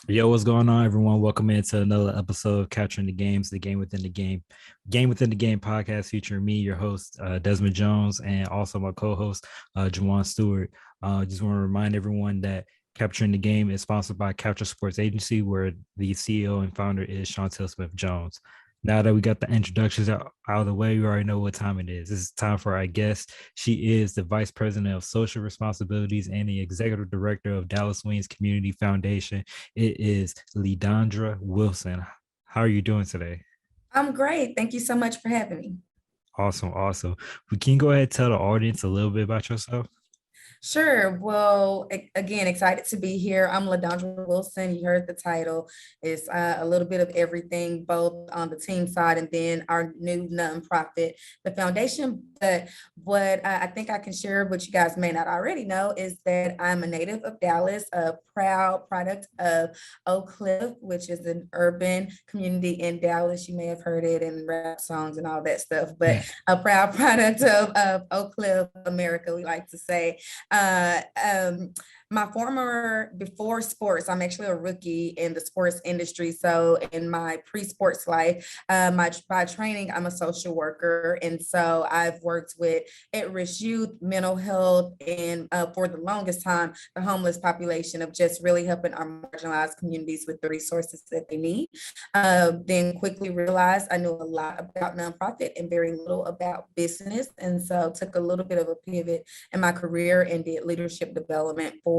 Yo, what's going on, everyone? Welcome into another episode of Capturing the Games, the Game Within the Game, Game Within the Game podcast featuring me, your host, Desmond Jones, and also my co-host, Juwan Stewart. Just want to remind everyone that Capturing the Game is sponsored by Capture Sports Agency, where the CEO and founder is Chantel Smith Jones. Now that we got the introductions out of the way, we already know what time it is. This is time for our guest. She is the Vice President of Social Responsibilities and the Executive Director of Dallas Wings Community Foundation. It is LaDondra Wilson. How are you doing today? I'm great. Thank you so much for having me. Awesome, awesome. We can go ahead and tell the audience a little bit about yourself. Sure. Well, again, excited to be here. I'm LaDondra Wilson. You heard the title. It's a little bit of everything, both on the team side and then our new nonprofit, the foundation. But what I think I can share, what you guys may not already know, is that I'm a native of Dallas, a proud product of Oak Cliff, which is an urban community in Dallas. You may have heard it in rap songs and all that stuff, but a proud product of Oak Cliff, America, we like to say. My former before sports, I'm actually a rookie in the sports industry. So in my pre-sports life, by training, I'm a social worker, and so I've worked with at-risk youth, mental health, and for the longest time, the homeless population of just really helping our marginalized communities with the resources that they need. Then quickly realized I knew a lot about nonprofit and very little about business, and so took a little bit of a pivot in my career and did leadership development for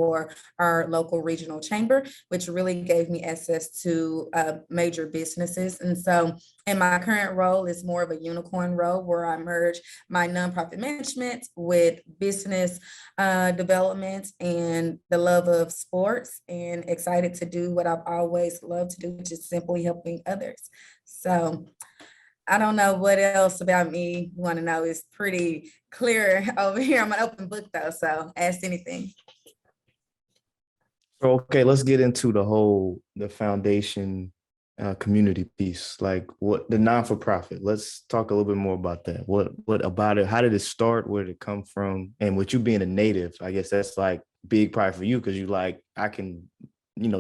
our local regional chamber, which really gave me access to major businesses. And so in my current role is more of a unicorn role where I merge my nonprofit management with business development and the love of sports, and excited to do what I've always loved to do, which is simply helping others. So I don't know what else about me you want to know. Is pretty clear over here. I'm an open book though, so ask anything. Okay, let's get into the foundation community piece, like what the non-for-profit. Let's talk a little bit more about that. What about it? How did it start? Where did it come from? And with you being a native, I guess that's like big pride for you because you like I can,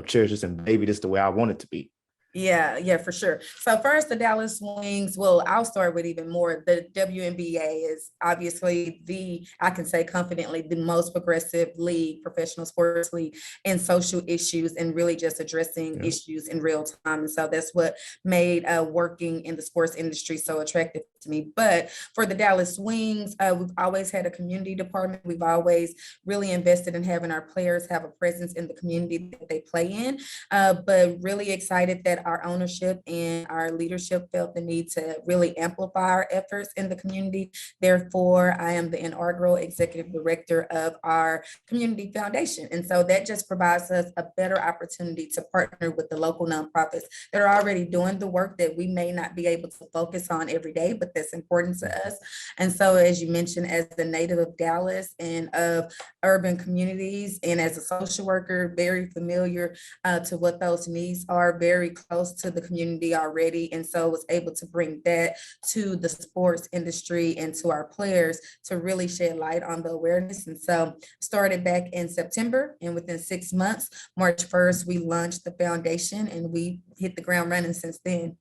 cherish this and baby this the way I want it to be. Yeah, for sure. So first, the Dallas Wings. Well, I'll start with even more. The Wnba is obviously I can say confidently, the most progressive league, professional sports league in social issues and really just addressing issues in real time. And so that's what made working in the sports industry so attractive to me. But for the Dallas Wings, we've always had a community department. We've always really invested in having our players have a presence in the community that they play in. But really excited that our ownership and our leadership felt the need to really amplify our efforts in the community. Therefore, I am the inaugural executive director of our community foundation. And so that just provides us a better opportunity to partner with the local nonprofits that are already doing the work that we may not be able to focus on every day, but that's important to us. And so, as you mentioned, as the native of Dallas and of urban communities, and as a social worker, very familiar to what those needs are, very close to the community already. And so was able to bring that to the sports industry and to our players to really shed light on the awareness. And so started back in September, and within 6 months, March 1st, we launched the foundation and we hit the ground running since then.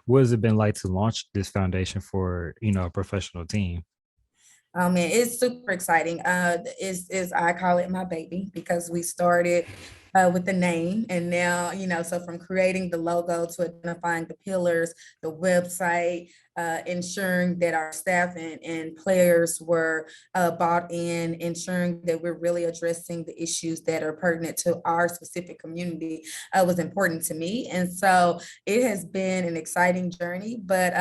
What has it been like to launch this foundation for, a professional team? Oh man, it's super exciting. Is I call it my baby because we started with the name, and now so from creating the logo to identifying the pillars, the website, ensuring that our staff and players were bought in, ensuring that we're really addressing the issues that are pertinent to our specific community was important to me, and so it has been an exciting journey, but.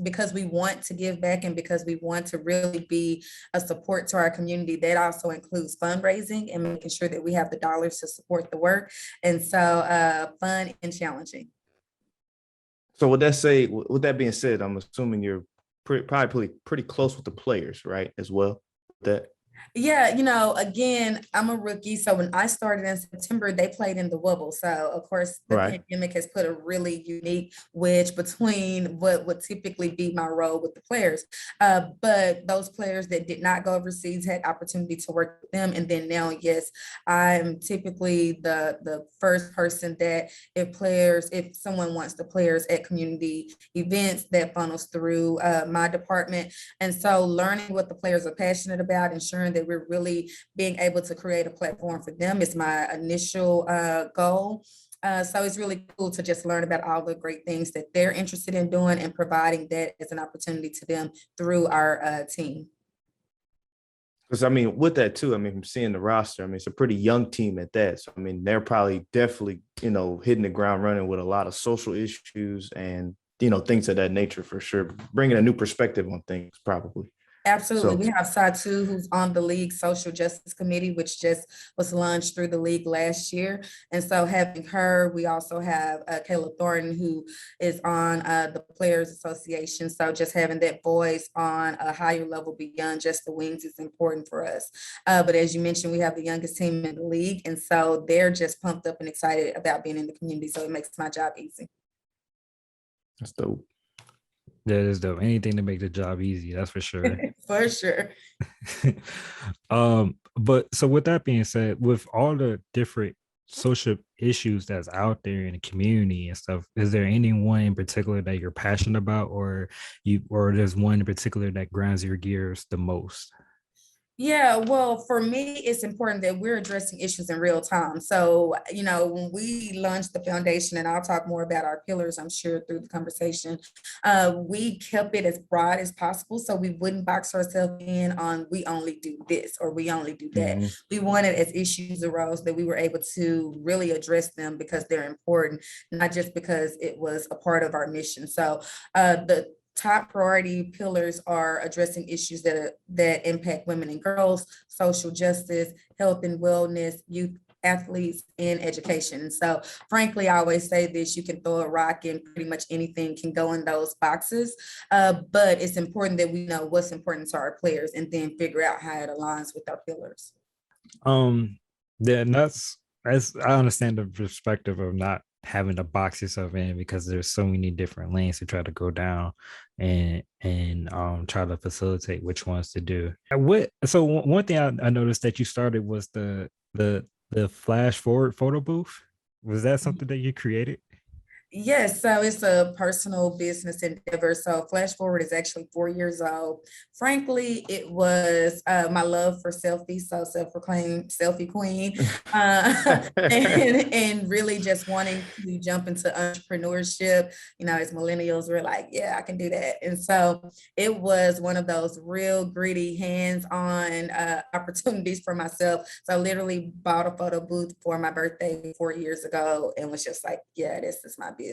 Because we want to give back and because we want to really be a support to our community, that also includes fundraising and making sure that we have the dollars to support the work. And so fun and challenging. So with that being said, I'm assuming you're probably pretty close with the players, right? As well. That Yeah, again, I'm a rookie. So when I started in September, they played in the Wubble. So of course, the Right. pandemic has put a really unique wedge between what would typically be my role with the players. But those players that did not go overseas had opportunity to work with them. And then now, yes, I'm typically the first person that if someone wants the players at community events, that funnels through my department. And so learning what the players are passionate about, ensuring that we're really being able to create a platform for them is my initial goal. So it's really cool to just learn about all the great things that they're interested in doing and providing that as an opportunity to them through our team. Because I mean, with that too, I mean, from seeing the roster, I mean, it's a pretty young team at that. So I mean, they're probably definitely, hitting the ground running with a lot of social issues and things of that nature for sure. Bringing a new perspective on things, probably. Absolutely. We So have Satu, who's on the league social justice committee, which just was launched through the league last year. And so having her, we also have Kayla Thornton, who is on the Players Association. So just having that voice on a higher level beyond just the wings is important for us. But as you mentioned, we have the youngest team in the league. And so they're just pumped up and excited about being in the community. So it makes my job easy. that's dope. That is dope. Anything to make the job easy, that's for sure. For sure. But so with that being said, with all the different social issues that's out there in the community and stuff, is there anyone in particular that you're passionate about, or there's one in particular that grinds your gears the most? Yeah, well, for me, it's important that we're addressing issues in real time. So, when we launched the foundation, and I'll talk more about our pillars, I'm sure, through the conversation, we kept it as broad as possible. So we wouldn't box ourselves in on we only do this or we only do that. Mm-hmm. We wanted, as issues arose, that we were able to really address them because they're important, not just because it was a part of our mission. So the top priority pillars are addressing issues that impact women and girls, social justice, health and wellness, youth, athletes, and education. And so frankly, I always say this, you can throw a rock and pretty much anything can go in those boxes. But it's important that we know what's important to our players and then figure out how it aligns with our pillars. Then that's I understand the perspective of not having to box yourself in, because there's so many different lanes to try to go down and try to facilitate which ones to do. One thing I noticed that you started was the flash forward photo booth. Was that something that you created? Yes, so it's a personal business endeavor. So Flash Forward is actually 4 years old. Frankly, it was my love for selfies, so self-proclaimed selfie queen, and really just wanting to jump into entrepreneurship. As millennials, we're like, yeah, I can do that. And so it was one of those real gritty, hands-on opportunities for myself. So I literally bought a photo booth for my birthday 4 years ago and was just like, yeah, this is my business.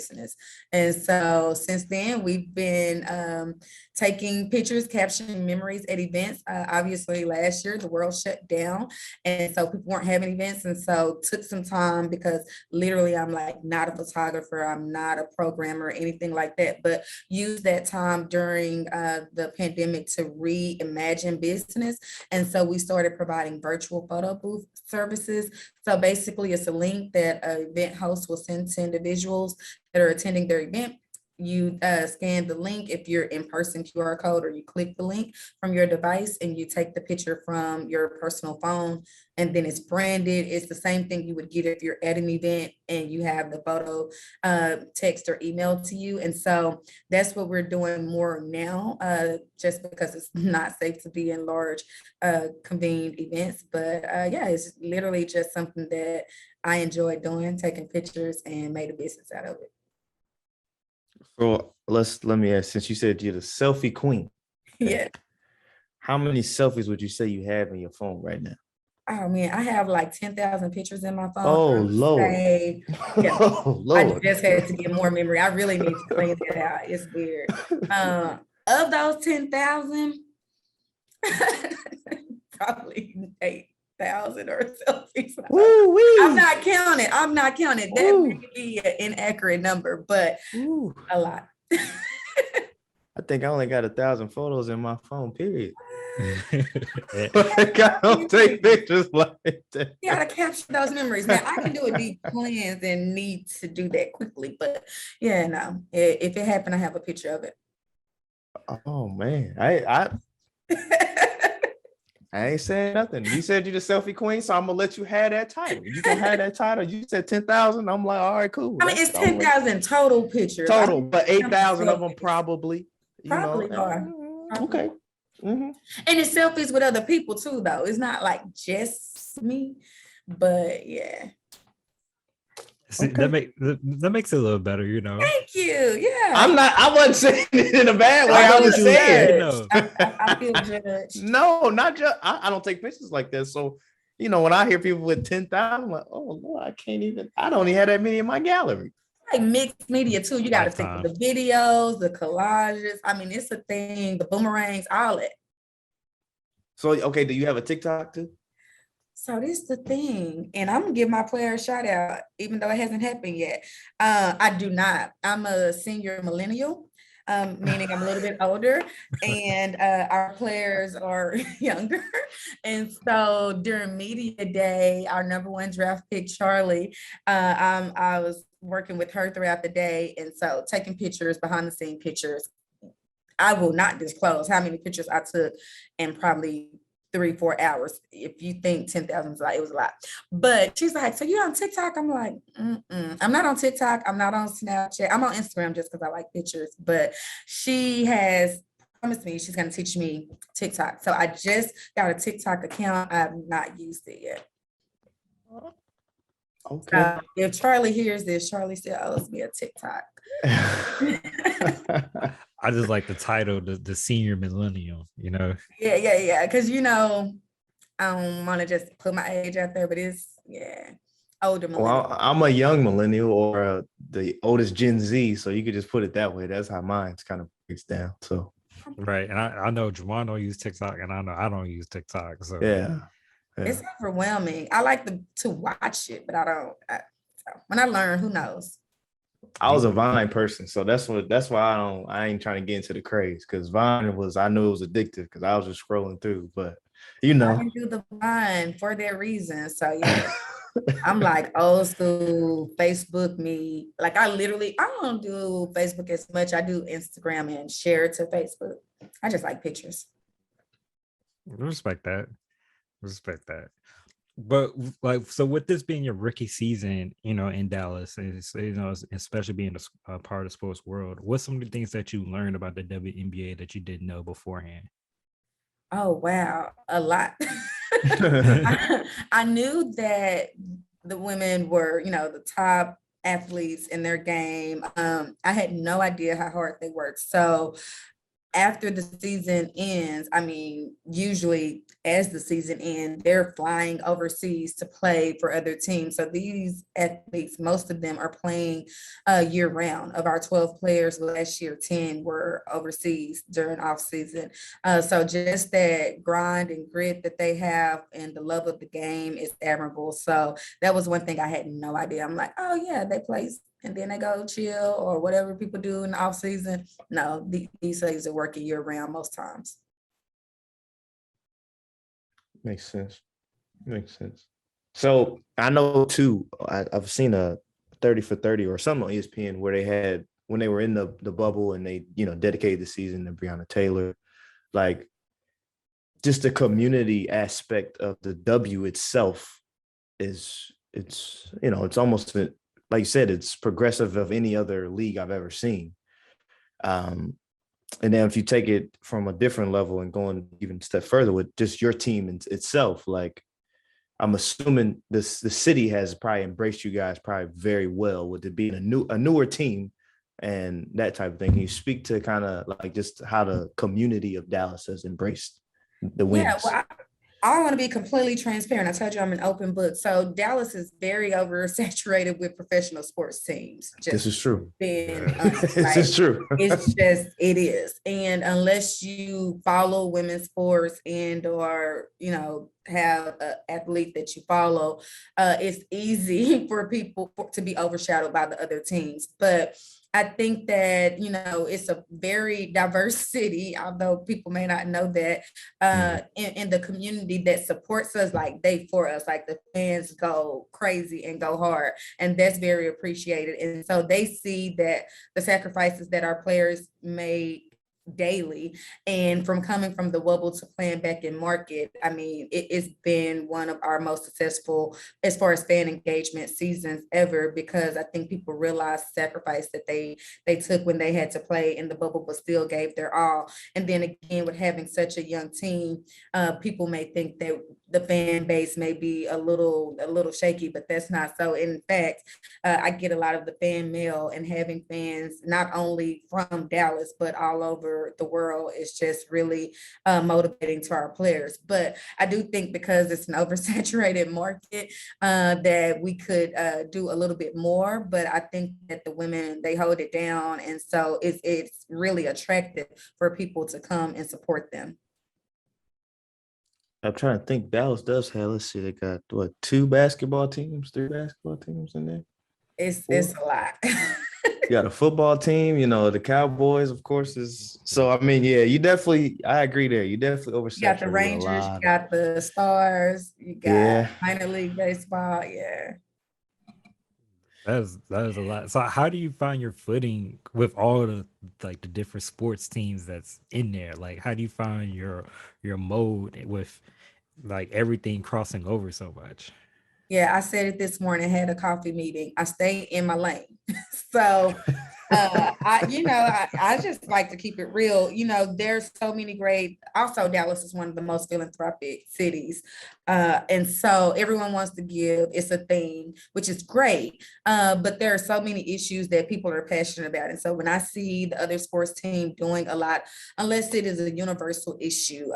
And so since then, we've been taking pictures, capturing memories at events. Obviously, last year, the world shut down. And so people weren't having events. And so took some time because literally I'm like not a photographer. I'm not a programmer or anything like that, but use that time during the pandemic to reimagine business. And so we started providing virtual photo booth services. So basically it's a link that an event host will send to individuals that are attending their event. You scan the link if you're in person QR code, or you click the link from your device and you take the picture from your personal phone, and then it's branded. It's the same thing you would get if you're at an event and you have the photo text or email to you. And so that's what we're doing more now, just because it's not safe to be in large convened events. But yeah, it's literally just something that I enjoy doing, taking pictures, and made a business out of it. So let me ask, since you said you're the selfie queen, okay, Yeah. how many selfies would you say you have in your phone right now? Oh man, I have like 10,000 pictures in my phone. Oh I would Lord. say, yeah, Oh I Lord. just had to get more memory. I really need to clean that out. It's weird. Of those 10,000, probably 8,000 or selfies. I'm not counting. That may be an inaccurate number, but a lot. I think I only got 1,000 photos in my phone, period. Like, I don't take pictures like that. You gotta capture those memories. Now I can do a deep cleanse and need to do that quickly, but yeah, no. If it happened, I have a picture of it. Oh man, I ain't saying nothing. You said you the selfie queen, so I'm gonna let you have that title. You gonna have that title. You said 10,000. I'm like, all right, cool. I mean, it's 10,000 total pictures. Total, but 8,000 of them probably, Probably are. Okay. And it's selfies with other people too, though. It's not like just me, but yeah. See, that makes it a little better, you know. Thank you. Yeah. I wasn't saying it in a bad way. I was saying, I feel judged. No, not just. I don't take pictures like that. So, when I hear people with 10,000, I'm like, oh Lord, I don't even have that many in my gallery. Like mixed media too. You got to think of the videos, the collages. I mean, it's a thing. The boomerangs, all it. So, okay, do you have a TikTok too? So this is the thing, and I'm gonna give my player a shout out, even though it hasn't happened yet. I do not. I'm a senior millennial, meaning I'm a little bit older, and our players are younger. And so during media day, our number one draft pick, Charlie, I was working with her throughout the day, and so taking pictures, behind the scene pictures. I will not disclose how many pictures I took in probably 3-4 hours. If you think 10,000 is like, it was a lot. But she's like, so you're on TikTok? I'm like, I'm not on TikTok. I'm not on Snapchat. I'm on Instagram just because I like pictures. But she has promised me she's going to teach me TikTok. So I just got a TikTok account. I have not used it yet. Okay. If Charlie hears this, Charlie still owes me a TikTok. I just like the title, the senior millennial, Yeah. Because I don't want to just put my age out there, but it's older millennial. Well, I'm a young millennial or the oldest Gen Z, so you could just put it that way. That's how mine's kind of breaks down. So right, and I know Juwan don't use TikTok, and I know I don't use TikTok. So yeah. It's overwhelming. I like to watch it, but I don't. So when I learn, who knows? I was a Vine person, so that's why I ain't trying to get into the craze, because Vine I knew it was addictive because I was just scrolling through, but I didn't do the Vine for that reason. So yeah, I'm like old school Facebook me. Like I don't do Facebook as much. I do Instagram and share it to Facebook. I just like pictures. Respect that. But like, so with this being your rookie season, in Dallas, especially being a part of the sports world, what's some of the things that you learned about the WNBA that you didn't know beforehand? Oh, wow. A lot. I knew that the women were, the top athletes in their game. I had no idea how hard they worked. So after the season ends, I mean, usually as the season ends, they're flying overseas to play for other teams. So these athletes, most of them are playing year round. Of our 12 players last year, 10 were overseas during off season. So just that grind and grit that they have and the love of the game is admirable. So that was one thing I had no idea. I'm like, oh yeah, they play and then they go chill or whatever people do in the off season. No, these ladies are working year round most times. Makes sense. So I know too, I've seen a 30 for 30 or something on ESPN where they had, when they were in the bubble and they, dedicated the season to Breonna Taylor, like just the community aspect of the W itself it's almost, like you said, it's progressive of any other league I've ever seen. And then if you take it from a different level and going even a step further with just your team itself, like I'm assuming the city has probably embraced you guys probably very well with it being a newer team and that type of thing. Can you speak to kind of like just how the community of Dallas has embraced the wins? Yeah, well, I want to be completely transparent. I told you I'm an open book. So Dallas is very oversaturated with professional sports teams. This is true. Honest, this is true. It is. And unless you follow women's sports and or, have an athlete that you follow, it's easy for people to be overshadowed by the other teams. But I think that, it's a very diverse city, although people may not know that, in the community that supports us, like they for us, like the fans go crazy and go hard. And that's very appreciated. And so they see that the sacrifices that our players made daily, and from coming from the Wubble to playing back in market, I mean, it's been one of our most successful as far as fan engagement seasons ever, because I think people realize the sacrifice that they took when they had to play in the bubble but still gave their all. And then again, with having such a young team, people may think that the fan base may be a little shaky, but that's not so. In fact, I get a lot of the fan mail, and having fans not only from Dallas but all over the world is just really motivating to our players. But I do think because it's an oversaturated market, that we could do a little bit more. But I think that the women, they hold it down, and so it's really attractive for people to come and support them. I'm trying to think. Dallas does have, let's see, they got what, 3 basketball teams in there? It's a lot. You got a football team, the Cowboys, of course, is so. I mean, yeah, I agree there. You definitely You got the oversaturated a Rangers, you lot. got the Stars, you got Yeah, minor league baseball. Yeah. That is a lot. So how do you find your footing with all the like the different sports teams that's in there? Like how do you find your mode with like everything crossing over so much? Yeah, I said it this morning, had a coffee meeting. I stay in my lane. So I just like to keep it real. There's so many great, also Dallas is one of the most philanthropic cities. And so everyone wants to give, it's a thing, which is great. But there are so many issues that people are passionate about. And so when I see the other sports team doing a lot, unless it is a universal issue,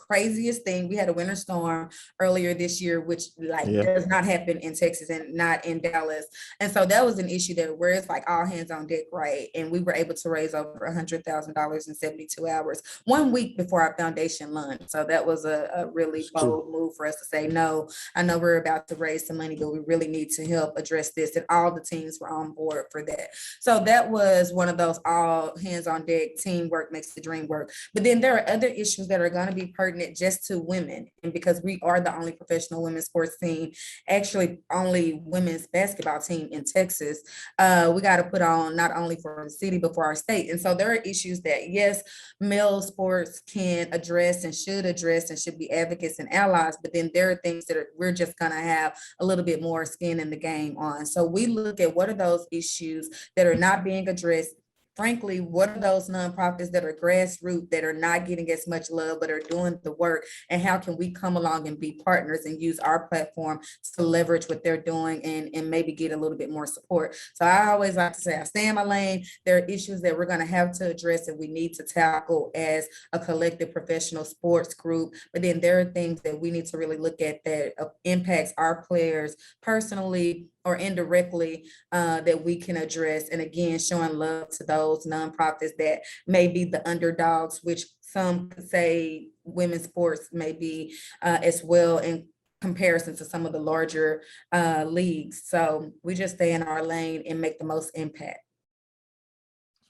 craziest thing, we had a winter storm earlier this year, which like yeah. does not happen in Texas and not in Dallas. And so that was an issue that where it's like all hands on deck, right? And we were able to raise over $100,000 in 72 hours, 1 week before our foundation lunch. So that was a really bold move for us to say, no, I know we're about to raise some money, but we really need to help address this. And all the teams were on board for that. So that was one of those all hands on deck, teamwork makes the dream work. But then there are other issues that are going to be pertinent just to women. And because we are the only professional women's sports team, actually only women's basketball team in Texas, we got to put on not only for the city, but for our state. And so there are issues that, yes, male sports can address and should be advocates and allies, but then there are things that we're just going to have a little bit more skin in the game on. So we look at what are those issues that are not being addressed. Frankly, what are those nonprofits that are grassroots that are not getting as much love but are doing the work, and how can we come along and be partners and use our platform to leverage what they're doing and maybe get a little bit more support. So I always like to say I stay in my lane. There are issues that we're going to have to address and we need to tackle as a collective professional sports group, but then there are things that we need to really look at that impacts our players personally or indirectly, that we can address. And again, showing love to those nonprofits that may be the underdogs, which some could say women's sports may be as well in comparison to some of the larger leagues. So we just stay in our lane and make the most impact.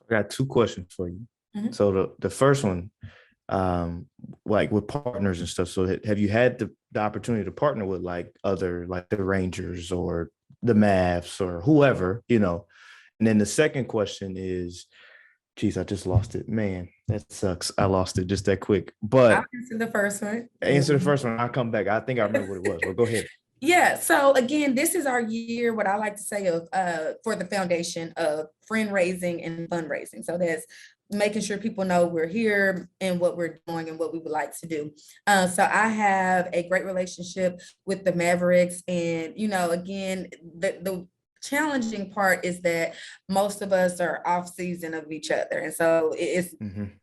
I got 2 questions for you. Mhm. So the first one, like with partners and stuff. So have you had the opportunity to partner with like other, like the Rangers or the Mavs or whoever, And then the second question is, geez, I just lost it. Man, that sucks. I lost it just that quick. But I'll answer the first one. answer the first one. I'll come back. I think I remember what it was. But go ahead. Yeah. So again, this is our year, what I like to say of for the foundation of friend raising and fundraising. So that's making sure people know we're here and what we're doing and what we would like to do. So I have a great relationship with the Mavericks. And, again, the challenging part is that most of us are off season of each other. And so it's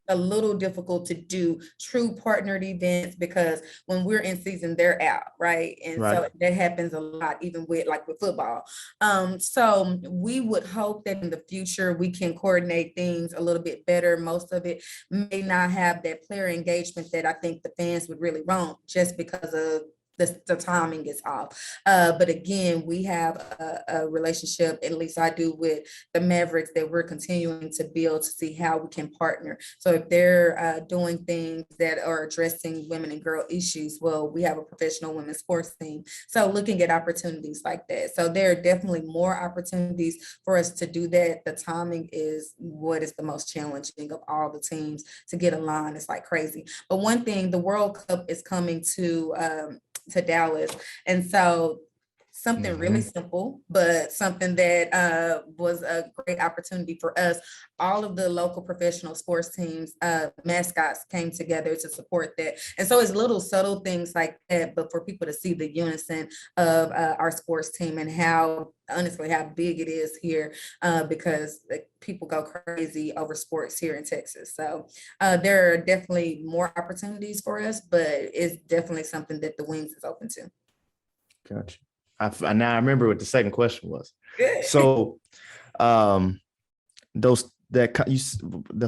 a little difficult to do true partnered events because when we're in season, they're out, right? And so that happens a lot, even with football. So we would hope that in the future we can coordinate things a little bit better. Most of it may not have that player engagement that I think the fans would really want, just because of the timing is off. But again, we have a relationship, at least I do, with the Mavericks that we're continuing to build to see how we can partner. So if they're doing things that are addressing women and girl issues, well, we have a professional women's sports team. So looking at opportunities like that. So there are definitely more opportunities for us to do that. The timing is what is the most challenging of all the teams to get aligned. It's like crazy. But one thing, the World Cup is coming to Dallas. And so something really simple, but something that was a great opportunity for us. All of the local professional sports teams, mascots came together to support that. And so it's little subtle things like that, but for people to see the unison of our sports team and how, honestly, how big it is here, because people go crazy over sports here in Texas. So there are definitely more opportunities for us, but it's definitely something that the Wings is open to. Gotcha. Now I remember what the second question was. Good. So, the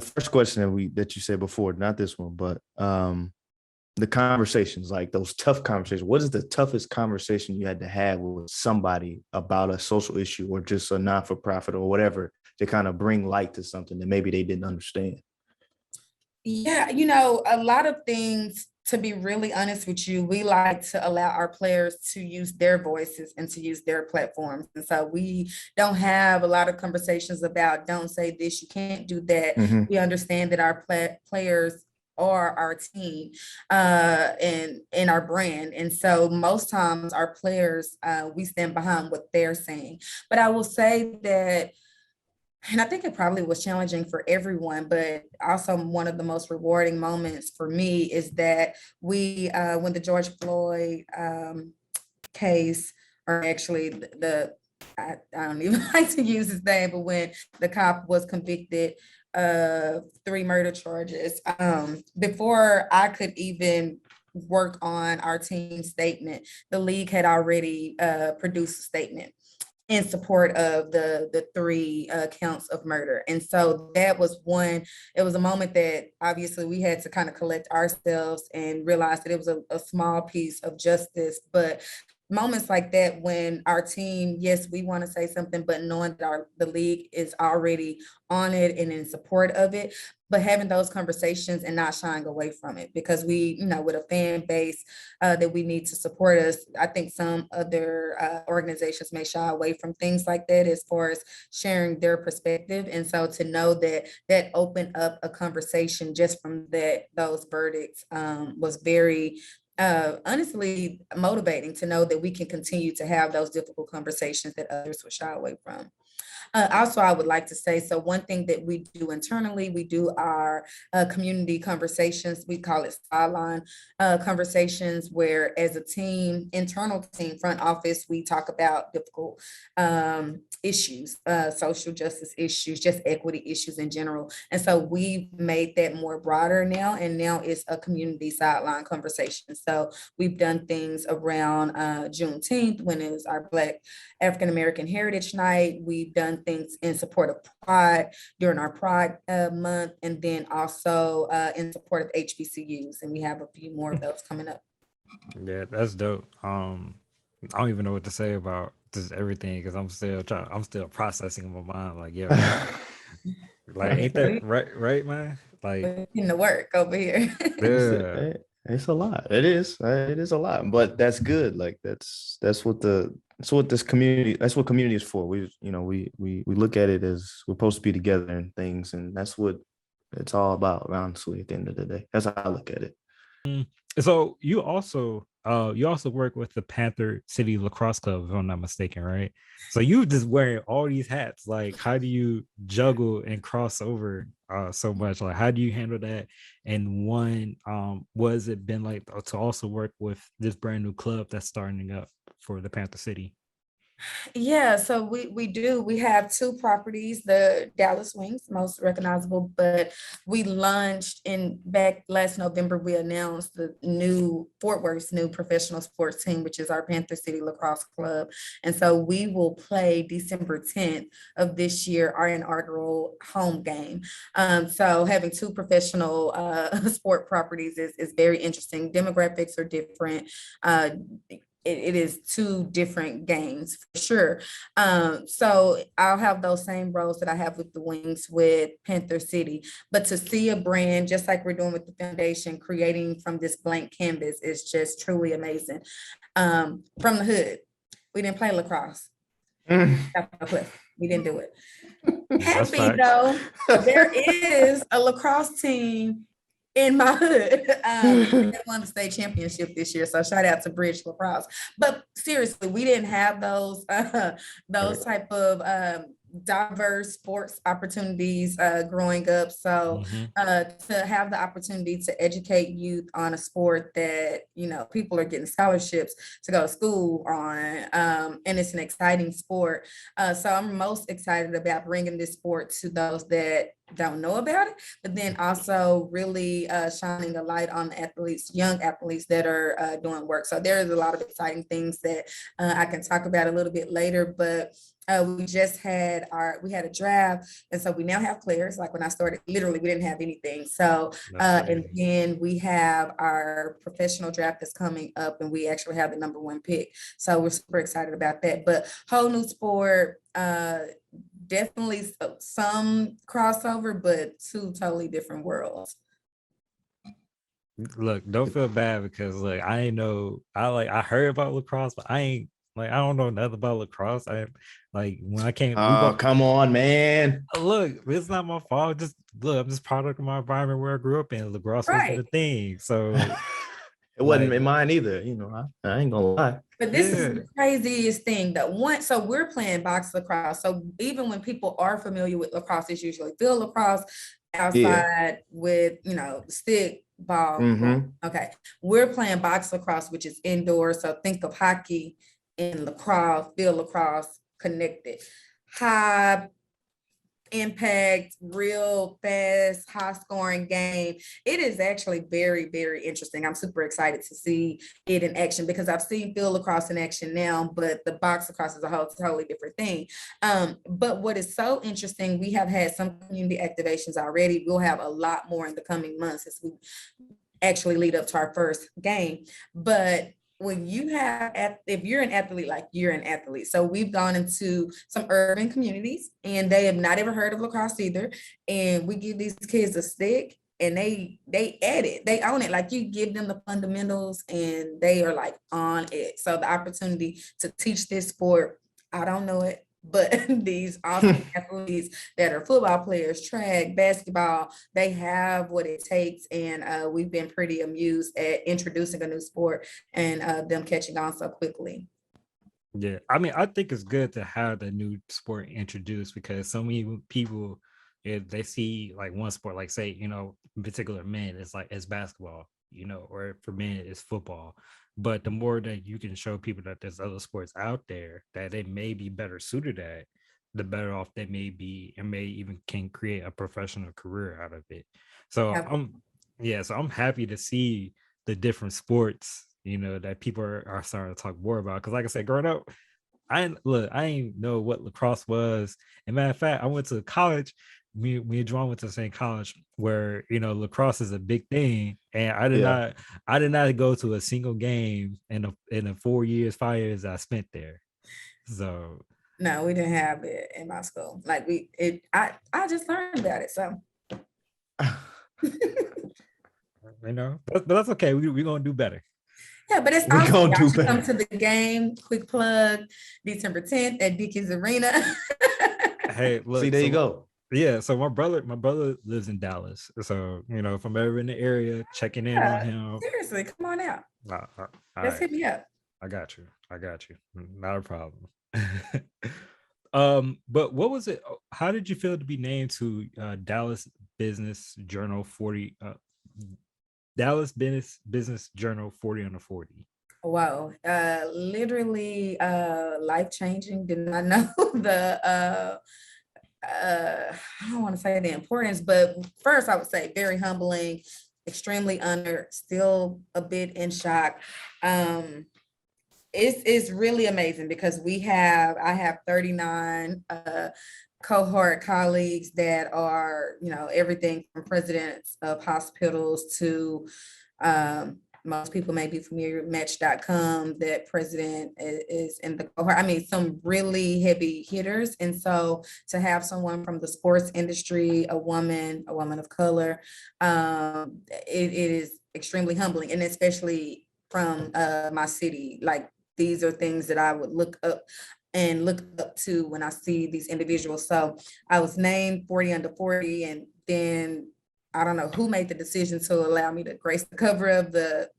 first question that you said before, not this one, but the conversations, like those tough conversations. What is the toughest conversation you had to have with somebody about a social issue or just a non-for-profit or whatever to kind of bring light to something that maybe they didn't understand? Yeah, a lot of things. To be really honest with you, we like to allow our players to use their voices and to use their platforms. And so we don't have a lot of conversations about don't say this, you can't do that. We understand that our players are our team and our brand. And so most times our players, we stand behind what they're saying. But I will say that, and I think it probably was challenging for everyone, but also one of the most rewarding moments for me is that we, when the George Floyd case, or actually I don't even like to use his name, but when the cop was convicted of 3 murder charges, before I could even work on our team statement, the league had already produced a statement in support of the 3 counts of murder. And so that was it was a moment that obviously we had to kind of collect ourselves and realize that it was a small piece of justice. But moments like that, when our team, yes, we want to say something, but knowing that the league is already on it and in support of it, but having those conversations and not shying away from it, because we, with a fan base that we need to support us. I think some other organizations may shy away from things like that as far as sharing their perspective. And so to know that opened up a conversation just from those verdicts was very honestly motivating, to know that we can continue to have those difficult conversations that others would shy away from. Also, I would like to say, so one thing that we do internally, we do our community conversations. We call it sideline conversations, where as a team, internal team, front office, we talk about difficult issues, social justice issues, just equity issues in general. And so we've made that more broader now, and now it's a community sideline conversation. So we've done things around Juneteenth, when it was our Black African American Heritage Night. We've done things in support of Pride during our Pride month, and then also in support of HBCUs. And we have a few more of those coming up. Yeah, that's dope. I don't even know what to say about just everything, because I'm still processing in my mind. Like, yeah, like, ain't that right, man? Like, in the work over here. yeah. It's a lot. It is a lot, but that's good. Like that's what this community, that's what community is for. We look at it as we're supposed to be together and things, and that's what it's all about, honestly, at the end of the day. That's how I look at it. So you also work with the Panther City Lacrosse Club, if I'm not mistaken, right? So you just wearing all these hats. Like, how do you juggle and cross over so much? Like, how do you handle that? And what has it been like to also work with this brand new club that's starting up for the Panther City? Yeah, so we do. We have two properties, the Dallas Wings, most recognizable, but we launched in back last November, we announced the new Fort Worth's new professional sports team, which is our Panther City Lacrosse Club. And so we will play December 10th of this year, our inaugural home game. So having two professional sport properties is very interesting. Demographics are different. It is two different games for sure. So I'll have those same roles that I have with the Wings with Panther City, but to see a brand just like we're doing with the foundation, creating from this blank canvas is just truly amazing. From the hood, we didn't play lacrosse. We didn't do it. That's Happy facts. though, there is a lacrosse team in my hood. They won the state championship this year, so shout out to Bridge Lacrosse. But seriously, we didn't have those type of diverse sports opportunities growing up. So to have the opportunity to educate youth on a sport that people are getting scholarships to go to school on, and it's an exciting sport. So I'm most excited about bringing this sport to those that don't know about it, but then also really shining a light on the athletes, young athletes that are doing work. So there's a lot of exciting things that I can talk about a little bit later, but we just had we had a draft, and so we now have players. Like when I started, literally we didn't have anything. So and then we have our professional draft that's coming up, and we actually have the number 1 pick. So we're super excited about that. But whole new sport, definitely some crossover, but two totally different worlds. Look, don't feel bad because look, I ain't know. I heard about lacrosse, but I don't know nothing about lacrosse. I like when I came. Oh, come on, man. Look, it's not my fault. Just look, I'm just product of my environment where I grew up in. Lacrosse wasn't the thing. So it wasn't in mine either. I ain't gonna lie. But this is the craziest thing that so we're playing box lacrosse. So even when people are familiar with lacrosse, it's usually field lacrosse outside with, stick ball. Mm-hmm. Okay. We're playing box lacrosse, which is indoor. So think of hockey and lacrosse, field lacrosse connected. High impact, real fast, high scoring game. It is actually very, very interesting. I'm super excited to see it in action because I've seen field lacrosse in action now, but the box lacrosse is a whole totally different thing. But what is so interesting, we have had some community activations already. We'll have a lot more in the coming months as we actually lead up to our first game. But when you if you're an athlete, like you're an athlete. So we've gone into some urban communities and they have not ever heard of lacrosse either. And we give these kids a stick and they at it, they own it. Like you give them the fundamentals and they are like on it. So the opportunity to teach this sport, I don't know it, but these awesome athletes that are football players, track, basketball, they have what it takes. And we've been pretty amused at introducing a new sport and them catching on so quickly. Yeah, I mean, I think it's good to have the new sport introduced because so many people, if they see like one sport, like say, in particular men, it's basketball, or for men, it's football. But the more that you can show people that there's other sports out there that they may be better suited at, the better off they may be and may even can create a professional career out of it. So I'm happy to see the different sports, that people are starting to talk more about. Cause like I said, growing up, I ain't know what lacrosse was. And matter of fact, I went to college. Me and Juwan went to the same college where lacrosse is a big thing, and I did not go to a single game in the 5 years I spent there. So no, we didn't have it in my school. Like I just learned about it. So but that's okay. We're gonna do better. Yeah, but it's awesome. Y'all should come to the game. Quick plug, December 10th at Dickey's Arena. Hey, look. See, there you go. Yeah, so my brother lives in Dallas. So, if I'm ever in the area, checking in on him. Seriously, come on out. Just hit me up. I got you. Not a problem. But what was it? How did you feel to be named to Dallas Business Journal 40 Dallas Business Journal 40 under 40? Wow, literally life-changing. Did not know the I don't want to say the importance, but first I would say very humbling, extremely honored, still a bit in shock. Um, it's really amazing because I have 39 cohort colleagues that are, everything from presidents of hospitals to most people may be familiar with Match.com, that president is in the cohort. I mean, some really heavy hitters. And so to have someone from the sports industry, a woman of color, it is extremely humbling. And especially from my city, like these are things that I would look up to when I see these individuals. So I was named 40 under 40, and then I don't know who made the decision to allow me to grace the cover of the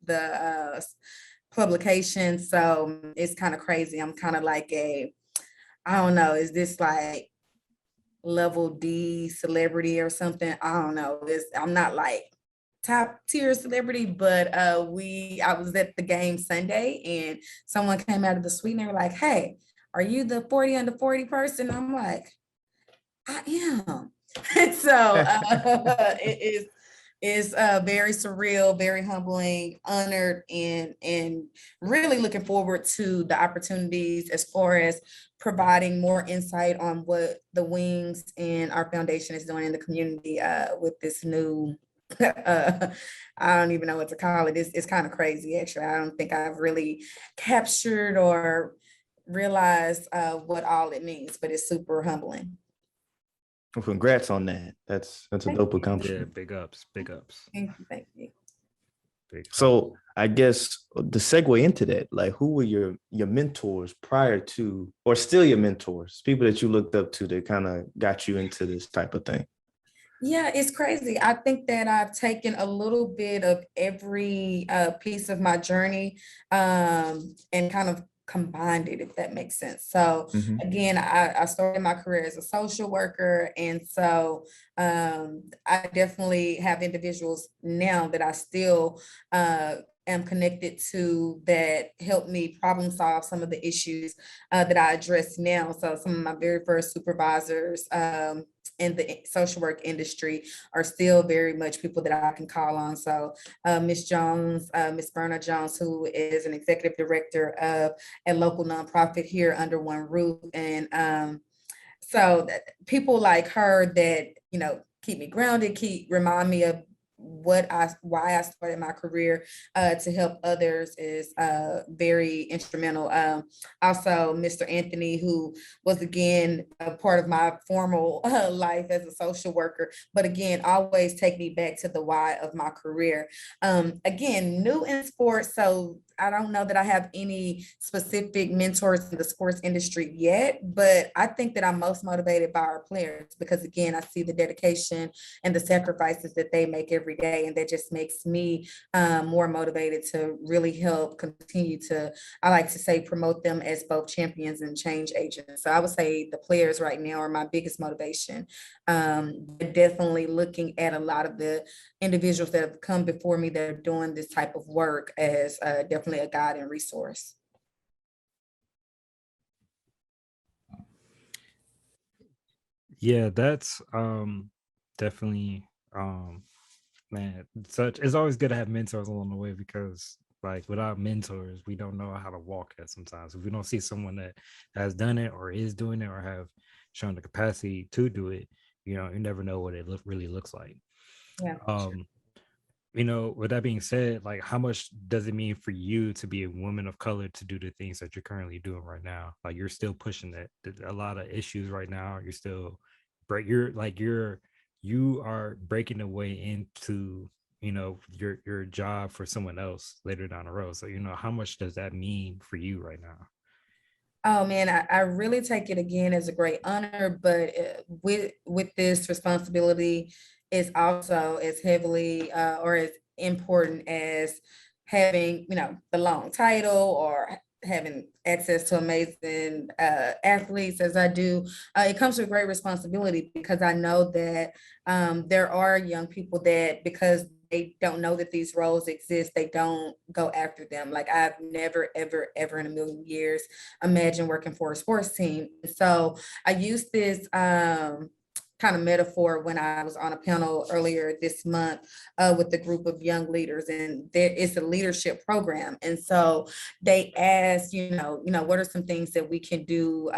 publication. So it's kind of crazy. I'm kind of like I don't know, is this like level D celebrity or something? I don't know. I'm not like top tier celebrity, but I was at the game Sunday and someone came out of the suite and they were like, "Hey, are you the 40 under 40 person?" I'm like, "I am." And so it is very surreal, very humbling, honored, and really looking forward to the opportunities as far as providing more insight on what the Wings and our foundation is doing in the community with this new I don't even know what to call it. It's kind of crazy, actually. I don't think I've really captured or realized what all it means, but it's super humbling. Well, congrats on that. That's a Thank dope you. Yeah, accomplishment. big ups, big ups, Thank you. Thank you. big ups. So I guess the segue into that, like who were your mentors prior to, or still your mentors, people that you looked up to that kind of got you into this type of thing? Yeah, it's crazy. I think that I've taken a little bit of every piece of my journey and kind of combined it, if that makes sense. So Mhm. again, I started my career as a social worker. And so I definitely have individuals now that I still am connected to that help me problem solve some of the issues that I address now. So some of my very first supervisors, in the social work industry are still very much people that I can call on. So Ms. Jones, Ms. Berna Jones, who is an executive director of a local nonprofit here under one roof. And so that people like her that, keep me grounded, remind me of why I started my career to help others is very instrumental. Also, Mr. Anthony, who was again a part of my formal life as a social worker, but again, always take me back to the why of my career. Again, new in sports, so I don't know that I have any specific mentors in the sports industry yet, but I think that I'm most motivated by our players because, again, I see the dedication and the sacrifices that they make every day. And that just makes me more motivated to really help continue to, I like to say, promote them as both champions and change agents. So I would say the players right now are my biggest motivation. Definitely looking at a lot of the individuals that have come before me that are doing this type of work as definitely a guide and resource. Yeah, that's definitely man, such it's always good to have mentors along the way because like without mentors, we don't know how to walk that sometimes. If we don't see someone that has done it or is doing it or have shown the capacity to do it, you never know what it really looks like. Yeah. Um, with that being said, like how much does it mean for you to be a woman of color to do the things that you're currently doing right now? Like you're still pushing that. There's a lot of issues right now. You're still break. You are breaking the way into your job for someone else later down the road. So how much does that mean for you right now? Oh man, I really take it again as a great honor, but with this responsibility is also as heavily or as important as having, the long title or having access to amazing athletes as I do. It comes with great responsibility because I know that there are young people that because they don't know that these roles exist, they don't go after them. Like I've never, ever, ever in a million years imagined working for a sports team. So I used this kind of metaphor when I was on a panel earlier this month with a group of young leaders, and there is a leadership program. And so they asked, what are some things that we can do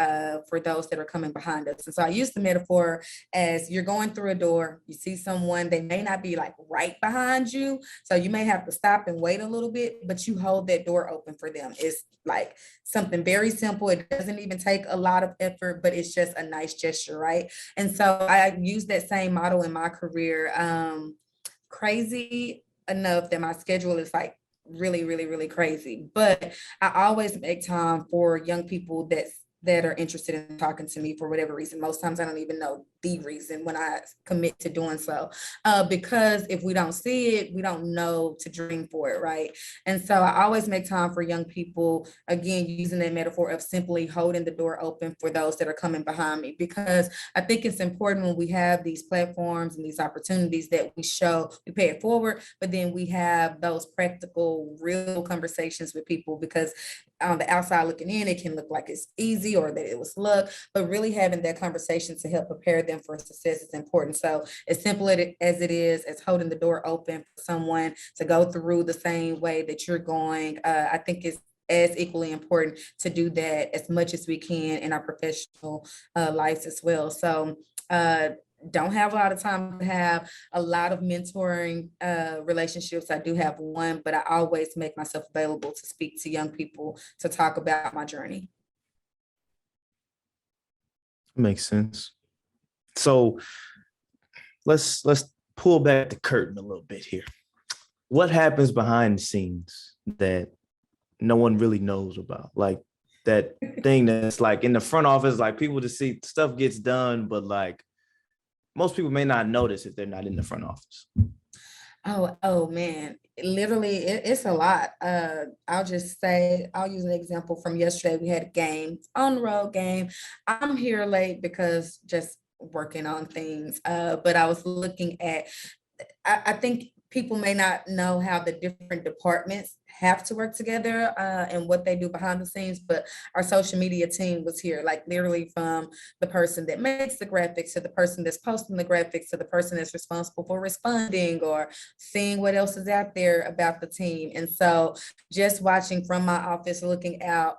for those that are coming behind us? And so I use the metaphor as you're going through a door, you see someone, they may not be like right behind you. So you may have to stop and wait a little bit, but you hold that door open for them. It's like something very simple. It doesn't even take a lot of effort, but it's just a nice gesture, right? And so I use that same model in my career. Crazy enough that my schedule is like really, really, really crazy. But I always make time for young people that are interested in talking to me for whatever reason. Most times I don't even know the reason when I commit to doing so. Because if we don't see it, we don't know to dream for it, right? And so I always make time for young people, again, using that metaphor of simply holding the door open for those that are coming behind me, because I think it's important when we have these platforms and these opportunities that we pay it forward, but then we have those practical, real conversations with people, because on the outside looking in, it can look like it's easy or that it was luck, but really having that conversation to help prepare them for success is important. So as simple as it is, as holding the door open for someone to go through the same way that you're going, I think it's as equally important to do that as much as we can in our professional lives as well. So don't have a lot of time to have a lot of mentoring relationships. I do have one, but I always make myself available to speak to young people to talk about my journey. Makes sense. So let's pull back the curtain a little bit here. What happens behind the scenes that no one really knows about? Like that thing that's like in the front office, like people just see stuff gets done, but like most people may not notice if they're not in the front office. Oh man, literally it's a lot. I'll just say, I'll use an example from yesterday. We had a game, on the road game. I'm here late because just working on things. But I was looking at, I think people may not know how the different departments have to work together and what they do behind the scenes, but our social media team was here, like literally from the person that makes the graphics to the person that's posting the graphics to the person that's responsible for responding or seeing what else is out there about the team. And so just watching from my office, looking out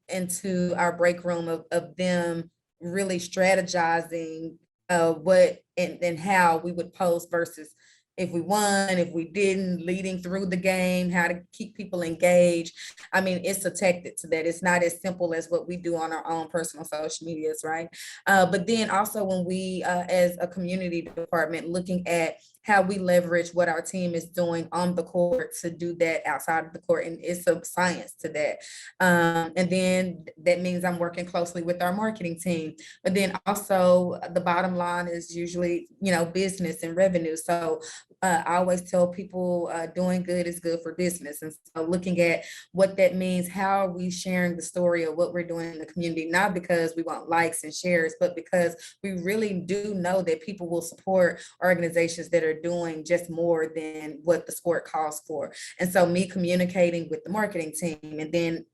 into our break room of them really strategizing what and how we would post versus if we won, if we didn't, leading through the game, how to keep people engaged. I mean, it's a tactic to that. It's not as simple as what we do on our own personal social medias, right? But then also when we, as a community department, looking at how we leverage what our team is doing on the court to do that outside of the court. And it's a science to that. And then that means I'm working closely with our marketing team. But then also the bottom line is usually, business and revenue. So I always tell people doing good is good for business. And so looking at what that means, how are we sharing the story of what we're doing in the community, not because we want likes and shares, but because we really do know that people will support organizations that are doing just more than what the sport calls for. And so me communicating with the marketing team and then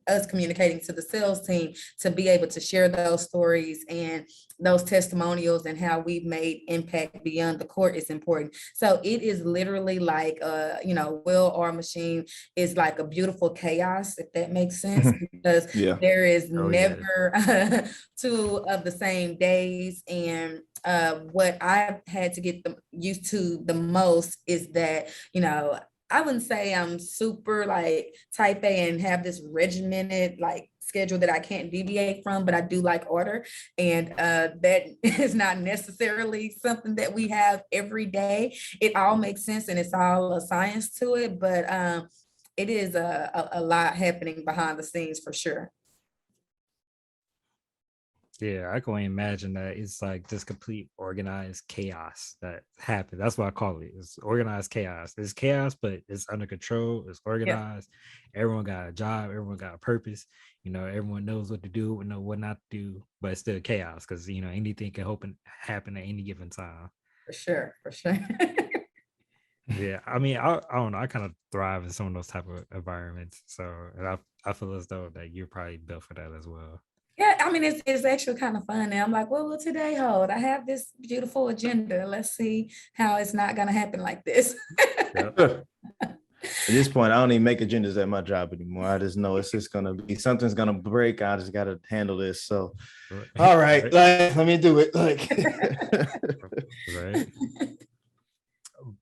us communicating to the sales team to be able to share those stories and those testimonials and how we've made impact beyond the court is important. So it is literally like, will machine is like a beautiful chaos, if that makes sense, because there is never two of the same days. And what I've had to get used to the most is that, I wouldn't say I'm super like type A and have this regimented like schedule that I can't deviate from, but I do like order. And that is not necessarily something that we have every day. It all makes sense and it's all a science to it, but it is a lot happening behind the scenes for sure. Yeah, I can only imagine that it's like this complete organized chaos that happens. That's what I call it. It's organized chaos. It's chaos, but it's under control. It's organized. Yeah. Everyone got a job. Everyone got a purpose. Everyone knows what to do and know what not to do, but it's still chaos because, anything can happen at any given time. For sure. Yeah, I mean, I don't know. I kind of thrive in some of those type of environments. So, and I feel as though that you're probably built for that as well. Yeah, I mean, it's actually kind of fun. And I'm like, what will today hold? I have this beautiful agenda. Let's see how it's not going to happen like this. Yep. At this point, I don't even make agendas at my job anymore. I just know it's just gonna be something's gonna break. I just gotta handle this. So, all right, like, let me do it. Like, right.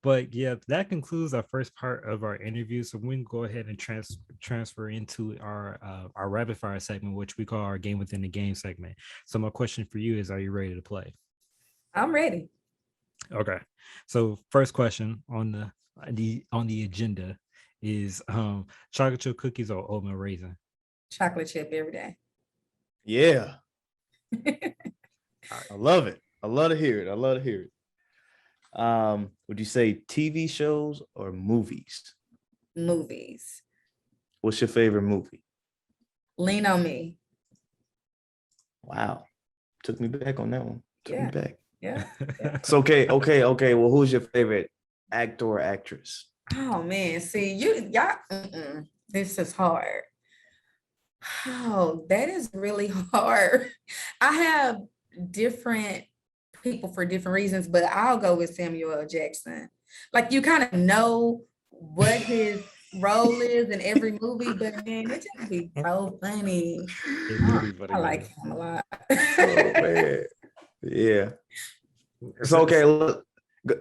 But yeah, that concludes our first part of our interview. So we can go ahead and transfer into our rapid fire segment, which we call our game within the game segment. So my question for you is, are you ready to play? I'm ready. Okay. So first question on the agenda is chocolate chip cookies or oatmeal raisin? Chocolate chip every day. yeah, I love it. I love to hear it. Would you say TV shows or movies? Movies. What's your favorite movie? Lean on Me. Wow, took me back on that one. Took me back. Yeah. It's okay. Well, who's your favorite actor or actress? Oh man, see y'all. This is hard. Oh, that is really hard. I have different people for different reasons, but I'll go with Samuel L. Jackson. Like you kind of know what his role is in every movie, but man, it just be so funny. I like him a lot. Oh man, yeah. It's okay. Look,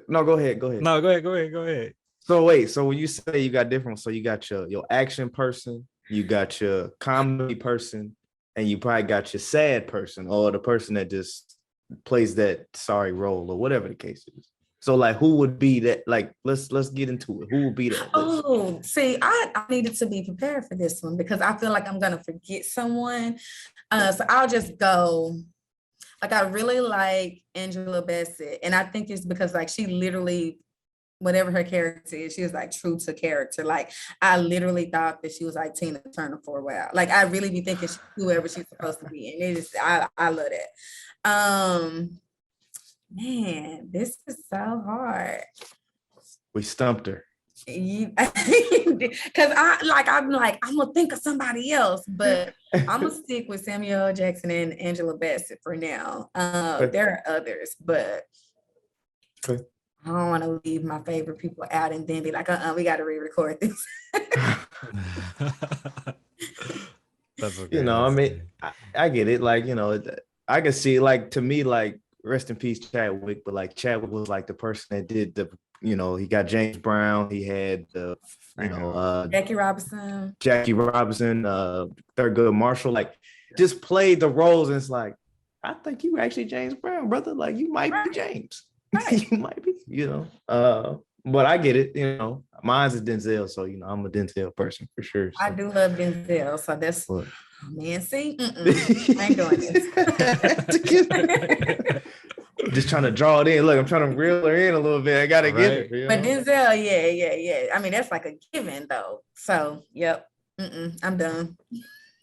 no, go ahead. No, go ahead. So wait, so when you say you got different, so you got your action person, you got your comedy person, and you probably got your sad person or the person that just plays that sorry role or whatever the case is. So like, who would be that? Like, let's get into it. Who would be that? Oh, see, I needed to be prepared for this one because I feel like I'm gonna forget someone. So I'll just go. Like I really like Angela Bassett, and I think it's because like she literally, whatever her character is, she was like true to character. Like I literally thought that she was like Tina Turner for a while. Like I really be thinking she's whoever she's supposed to be, and it is I love that. Man, this is so hard. We stumped her. Because I'm gonna think of somebody else, but I'm gonna stick with Samuel L. Jackson and Angela Bassett for now. There are others, but I don't want to leave my favorite people out and then be like, we got to re-record this. That's okay. You know, I mean, I get it. Like, you know, I can see, like, to me, like, rest in peace, Chadwick, but like Chadwick was like the person that did the, you know, he got James Brown, he had the, you know, Jackie Robinson, Thurgood Marshall, like just played the roles, and it's like, I think you actually James Brown, brother. Like you might be James. Right. You might be, you know. But I get it, you know. Mine's is Denzel, so you know I'm a Denzel person for sure. So. I do love Denzel, so that's man. See, I ain't doing this. Just trying to draw it in. Look, I'm trying to reel her in a little bit. I gotta get it. You know? But Denzel, yeah. I mean, that's like a given, though. So, yep. I'm done.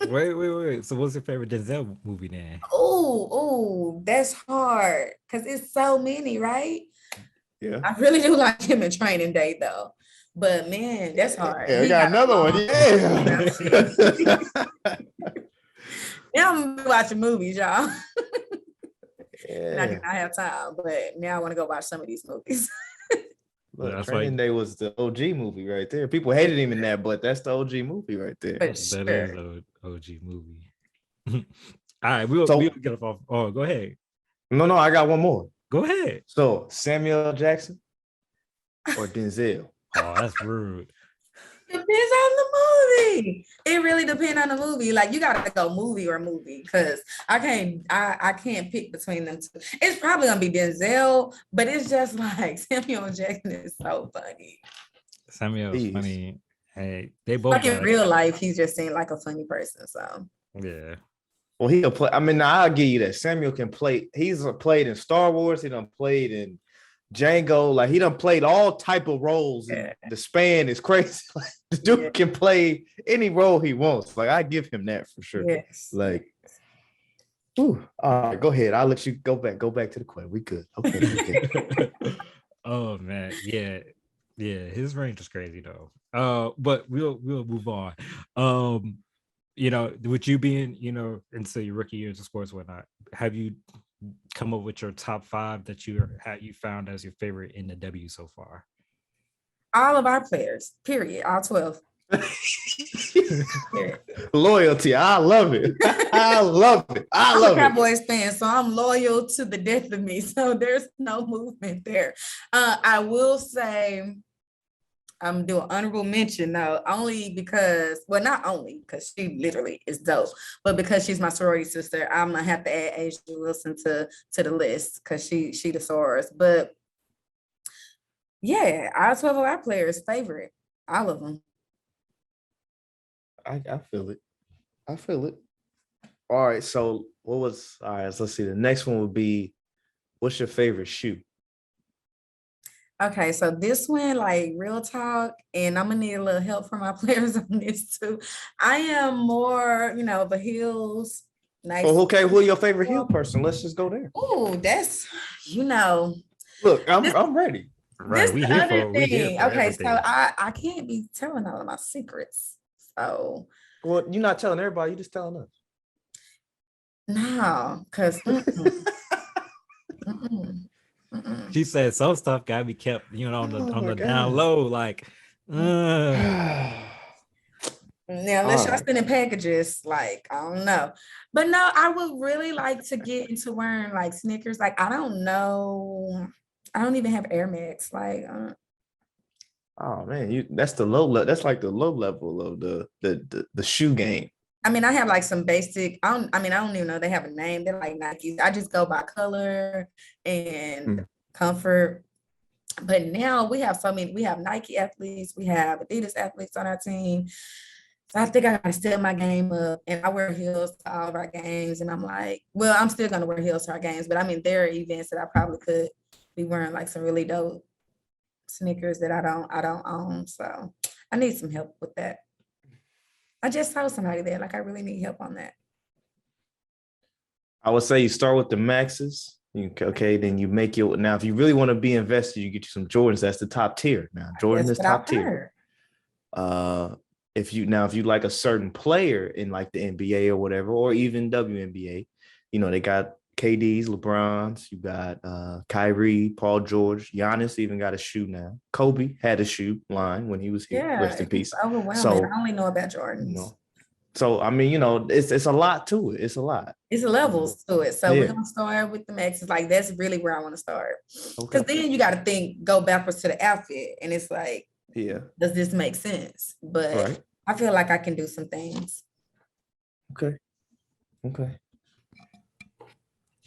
Wait. So, what's your favorite Denzel movie then? Oh, that's hard because it's so many, right? Yeah. I really do like him in Training Day, though. But man, that's hard. Yeah, I got another one. Yeah. Now I'm watching movies, y'all. Yeah. I do not have time, but now I want to go watch some of these movies. Look, Training Day was the OG movie right there. People hated him in that, but that's the OG movie right there. That is the OG movie. All right, we'll get off. Oh, go ahead. No, I got one more. Go ahead. So Samuel L. Jackson or Denzel? Oh, that's rude. Depends on the movie. It really depends on the movie. Like you gotta go movie because I can't pick between them two. It's probably gonna be Denzel, but it's just like Samuel Jackson is so funny. Samuel's funny. Hey, they both like in real life, he's just seemed like a funny person. So yeah. Well, he'll play. I mean, I'll give you that. Samuel can play. He's played in Star Wars. He done played in Django. Like he done played all type of roles. Yeah. The span is crazy. Like, the dude can play any role he wants. Like I give him that for sure. Yes. Like, all right, go ahead. I'll let you go back to the question. We good. Okay. Oh man, yeah. Yeah, his range is crazy though. But we'll move on. With you being, into your rookie years of sports, whatnot, have you come up with your top 5 that you found as your favorite in the W so far? All of our players, period. All 12. Loyalty. I love it. I love it. I'm a Cowboys fan, so I'm loyal to the death of me. So there's no movement there. I will say I'm doing honorable mention though, only because, well, not only because she literally is dope, but because she's my sorority sister, I'm gonna have to add Asia Wilson to the list because she the sorors. But yeah, our 12 of our players favorite, all of them. I feel it. I feel it. All right. So all right, let's see. The next one would be, what's your favorite shoe? Okay, so this one, like real talk, and I'm gonna need a little help from my players on this too. I am more, the heels. Nice. Oh, okay. Who your favorite heel person? Let's just go there. Oh, that's, Look, I'm ready. Right, we here for okay, everything. so I can't be telling all of my secrets. So, well, you're not telling everybody, you're just telling us. No, because she said some stuff gotta be kept, on the down low, like now unless y'all sending packages, like I don't know. But no, I would really like to get into wearing like sneakers. Like I don't know. I don't even have Air Max. Like oh man, that's the low level. That's like the low level of the shoe game. I mean, I have like some basic, I don't even know they have a name. They're like Nikes. I just go by color and comfort. But now we have we have Nike athletes, we have Adidas athletes on our team. So I think I gotta step my game up, and I wear heels to all of our games. And I'm like, well, I'm still gonna wear heels to our games, but I mean, there are events that I probably could be wearing like some really dope sneakers that I don't own. So I need some help with that. I just saw somebody there, like I really need help on that. I would say you start with the Maxes. Okay, then you make your, now if you really want to be invested, you get you some Jordans. That's the top tier. Now Jordan is top tier. If you like a certain player in like the NBA or whatever, or even WNBA, they got KDs, LeBrons, you got Kyrie, Paul George, Giannis even got a shoe now. Kobe had a shoe line when he was here. Yeah, rest in peace. Overwhelming. So I only know about Jordans. So I mean, it's a lot to it. It's a lot. It's levels to it. So we're gonna start with the Maxes. Like that's really where I want to start. Because then you got to go backwards to the outfit, and it's like, does this make sense? But I feel like I can do some things. Okay.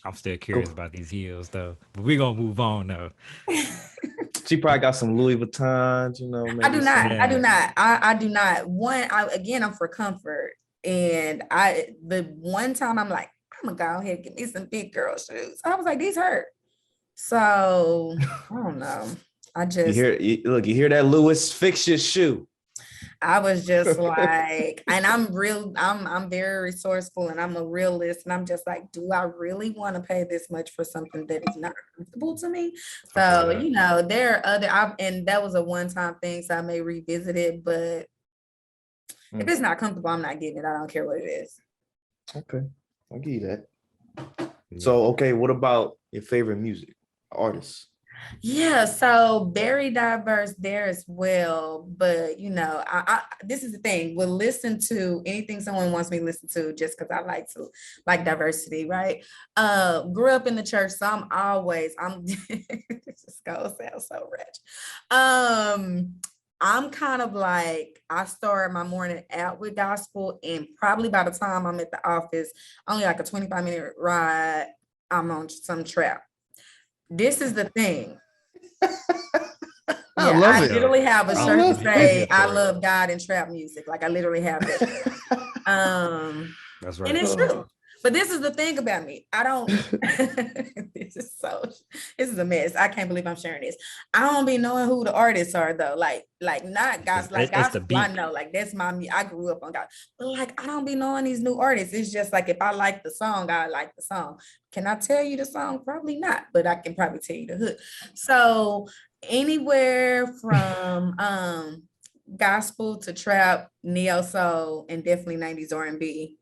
I'm still curious about these heels though, but we're gonna move on though. She probably got some Louis Vuittons, I do not. I do not. I'm for comfort. And the one time I'm like, I'm gonna go ahead and get me some big girl shoes. I was like, these hurt. So I don't know. I just you hear that, Louis? Fix your shoe. I was just like, and I'm very resourceful and I'm a realist. And I'm just like, do I really want to pay this much for something that is not comfortable to me? So, there are other, and that was a one-time thing. So I may revisit it, but if it's not comfortable, I'm not getting it. I don't care what it is. Okay. I'll give you that. So, okay. What about your favorite music artists? Yeah, so very diverse there as well. But I this is the thing. We'll listen to anything someone wants me to listen to just because I like diversity, right? Grew up in the church, so I'm this goes sound so rich. I'm kind of like, I start my morning out with gospel, and probably by the time I'm at the office, only like a 25-minute ride, I'm on some trap. This is the thing. I love it. I literally have a shirt to say I love God and trap music. Like I literally have that. That's right. And it's true. But this is the thing about me. I don't this is a mess. I can't believe I'm sharing this. I don't be knowing who the artists are though. Like not guys, like guys, I know, like that's I grew up on God. But like I don't be knowing these new artists. It's just like if I like the song, I like the song. Can I tell you the song? Probably not, but I can probably tell you the hook. So Anywhere from gospel to trap, neo soul, and definitely 90s R&B.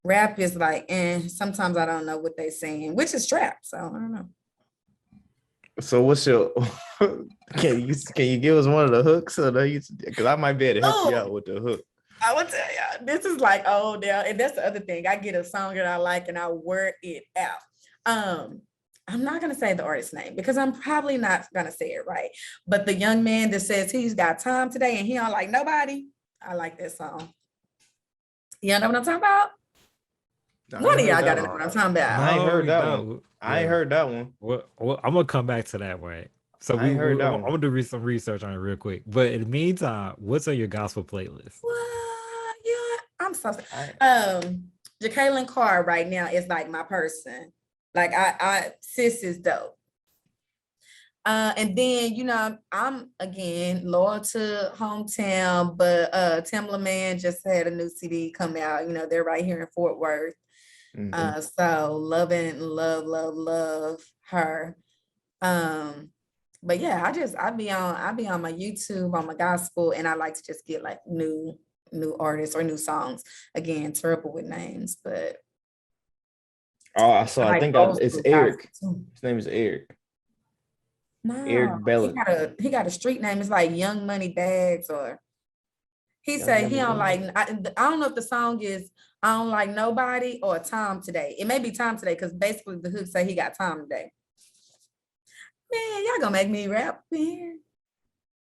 Rap is like, sometimes I don't know what they're saying, which is trap. So I don't know. So what's your can you give us one of the hooks? Because I might be able to help you out with the hook. I would tell you, this is like, oh, yeah, and that's the other thing. I get a song that I like and I work it out. I'm not gonna say the artist's name because I'm probably not gonna say it right. But the young man that says he's got time today and he don't like nobody, I like that song. You know what I'm talking about? One of y'all gotta know what I'm talking about. I ain't heard that one. I ain't heard that one. Well, I'm gonna come back to that one. So I heard that I'm gonna do some research on it real quick. But in the meantime, what's on your gospel playlist? What? Yeah, I'm so Jacqueline Carr right now is like my person. Like sis is dope. And then, you know, I'm again loyal to hometown, but Timbaland Man just had a new CD come out. You know, they're right here in Fort Worth. So love her. But yeah, I be on my YouTube on my gospel, and I like to just get like new artists or new songs. Again, terrible with names, but I think it's Eric. His name is Eric. No, Eric Bellet. He got a street name. It's like Young Money Bags, or he said he don't like. I don't know if the song is I don't like nobody or Time Today. It may be Time Today because basically the hook say he got time today. Man, y'all gonna make me rap here.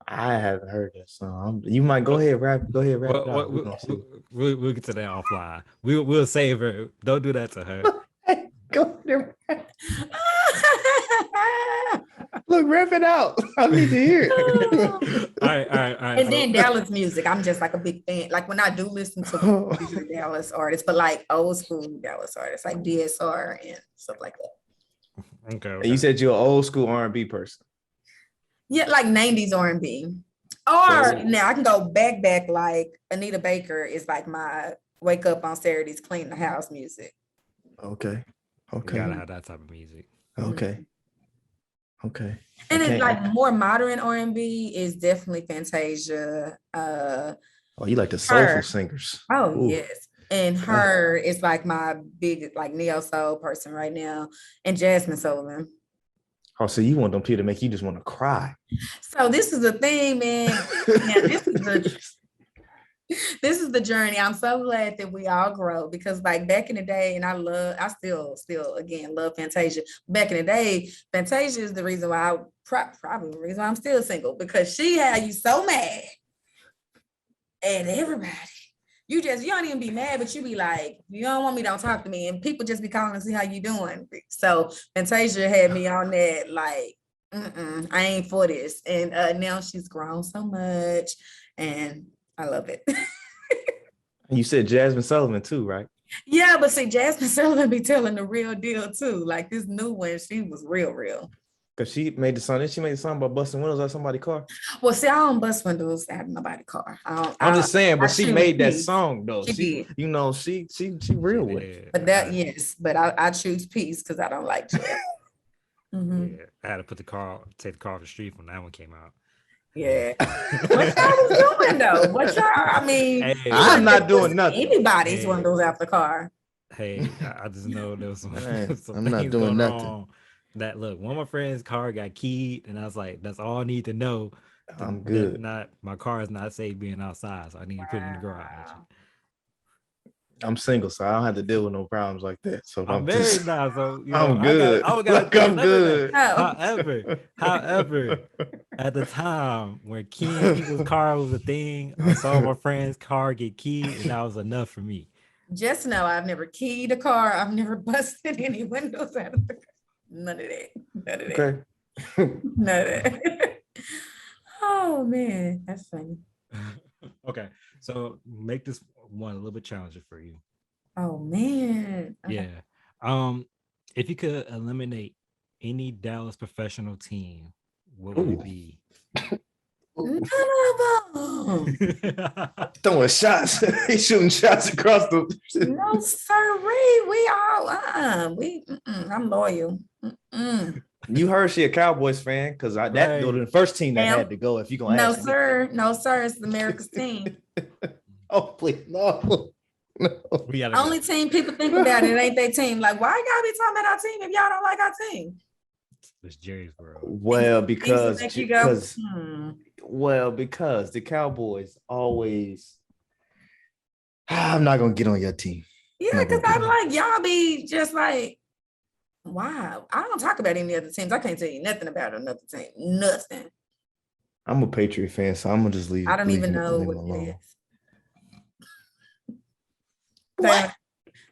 I haven't heard that song. You might go ahead, rap. Go ahead, rap. We'll get to that offline. We'll save her. Don't do that to her. Go there. Look, rap it out. I need to hear it. All right. And then Dallas music. I'm just like a big fan. Like when I do listen to Dallas artists, but like old school Dallas artists, like DSR and stuff like that. Okay. And you said you're an old school R&B person. Yeah, like 90s R&B. Or now I can go back like Anita Baker is like my wake up on Saturdays, clean the house music. Okay. You gotta have that type of music. Okay. And it's like more modern R&B is definitely Fantasia. You like the soulful singers. Oh, ooh. Yes. And her is like my big like neo soul person right now. And Jasmine Sullivan. Oh, so you want them people to make you just want to cry. So this is the thing, man. Now, this is the journey. I'm so glad that we all grow because like back in the day, and I still again love Fantasia. Back in the day, Fantasia is the reason why probably the reason why I'm still single, because she had you so mad at everybody. You don't even be mad, but you be like, you don't want me, don't talk to me. And people just be calling to see how you doing. So Fantasia had me on that, like, I ain't for this. And now she's grown so much and I love it. You said Jasmine Sullivan too, right? Yeah, but see, Jasmine Sullivan be telling the real deal too. Like this new one, she was real. Because she made the song. Didn't she make the song about busting windows out somebody's car? Well, see, I don't bust windows out of nobody's car. I'm just saying, but she made that song though. She did. You know, she real with it. But but I choose peace because I don't like jail. Yeah, I had to take the car off the street when that one came out. Yeah. What y'all was doing though? I'm not doing nothing. Anybody's windows out the car. Hey, I just know there was some I'm not doing nothing. That look, one of my friends' car got keyed, and I was like, "That's all I need to know." I'm good. My car is not safe being outside, so I need to put it in the garage. I'm single, so I don't have to deal with no problems like that. So I'm married now, so I'm good. I'm good. However, at the time when keying people's car was a thing, I saw my friend's car get keyed, and that was enough for me. Just know I've never keyed a car. I've never busted any windows out of the car. None of that. Okay. None of that. Oh man, that's funny. Okay, so make this one a little bit challenging for you. Oh man. Okay. Yeah. If you could eliminate any Dallas professional team, what would it be? None of them. Throwing shots. He's shooting shots across the. No, sir. We all. I'm loyal. You heard she a Cowboys fan because that go to the first team that had to go. If you gonna No, ask sir. No, sir. It's America's team. Oh, please, no. We gotta Only go. team people think about it ain't their team. Like, why y'all be talking about our team if y'all don't like our team? It's Jerry's world. Well, because Things that make you go, because the Cowboys always. I'm not gonna get on your team. yeah, because I'm like, y'all be just like, wow. I don't talk about any other teams. I can't tell you nothing about another team. Nothing. I'm a Patriot fan, so I'm gonna just leave. I don't even know leave what it it alone. is. What?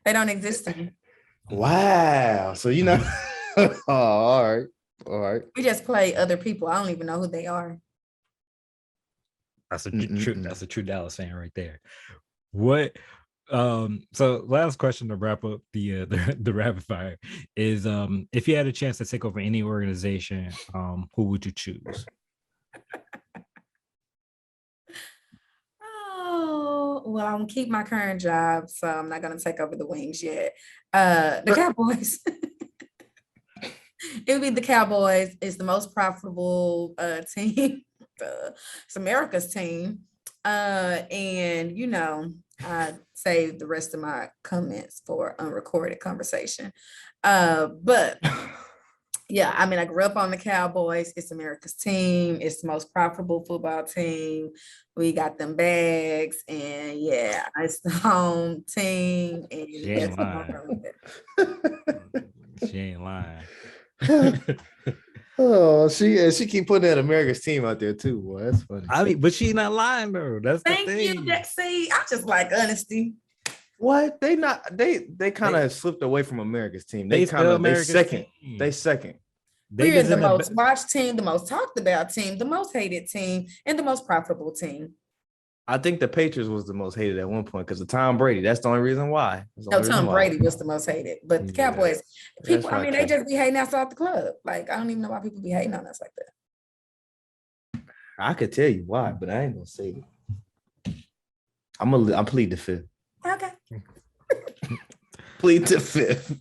They don't exist to me. Wow. So you know. Oh, all right. We just play other people. I don't even know who they are. That's a true Dallas fan right there. What so last question to wrap up the rapid fire is if you had a chance to take over any organization, who would you choose? Oh, well, I'm gonna keep my current job, so I'm not gonna take over the Wings yet. The Cowboys. It would be the Cowboys. It's the most profitable team. It's America's team. And you know, I save the rest of my comments for unrecorded conversation. But yeah, I mean, I grew up on the Cowboys. It's America's team. It's the most profitable football team. We got them bags, and yeah, it's the home team. And She ain't lying. She ain't lying. Oh, she keep putting that America's team out there too. Boy, that's funny. I mean, but she's not lying though. That's the Thank thing. you, see, I just like honesty. What they kind of slipped away from America's team. They second. Team. They second. We're the most watched team, the most talked about team, the most hated team, and the most profitable team. I think the Patriots was the most hated at one point because of Tom Brady. That's the only reason why. No, Tom Brady was the most hated, but the Cowboys, people, I mean, they just be hating us off the club. Like, I don't even know why people be hating on us like that. I could tell you why, but I ain't gonna say it. I'm plead the fifth. Okay. Plead the fifth.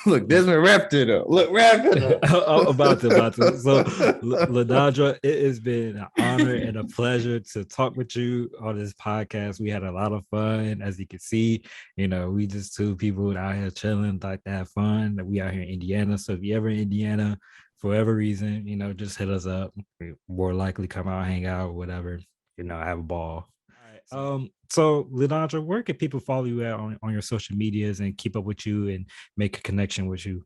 Look, Desmond wrapped it up. Look, wrap it up. about to. So, LaDondra, it has been an honor and a pleasure to talk with you on this podcast. We had a lot of fun, as you can see. You know, we just two people out here chilling, like to have fun. That we out here in Indiana. So if you ever in Indiana, for whatever reason, you know, just hit us up. We more likely come out, hang out, whatever. You know, have a ball. All right. So LaDondra, where can people follow you at on your social medias and keep up with you and make a connection with you?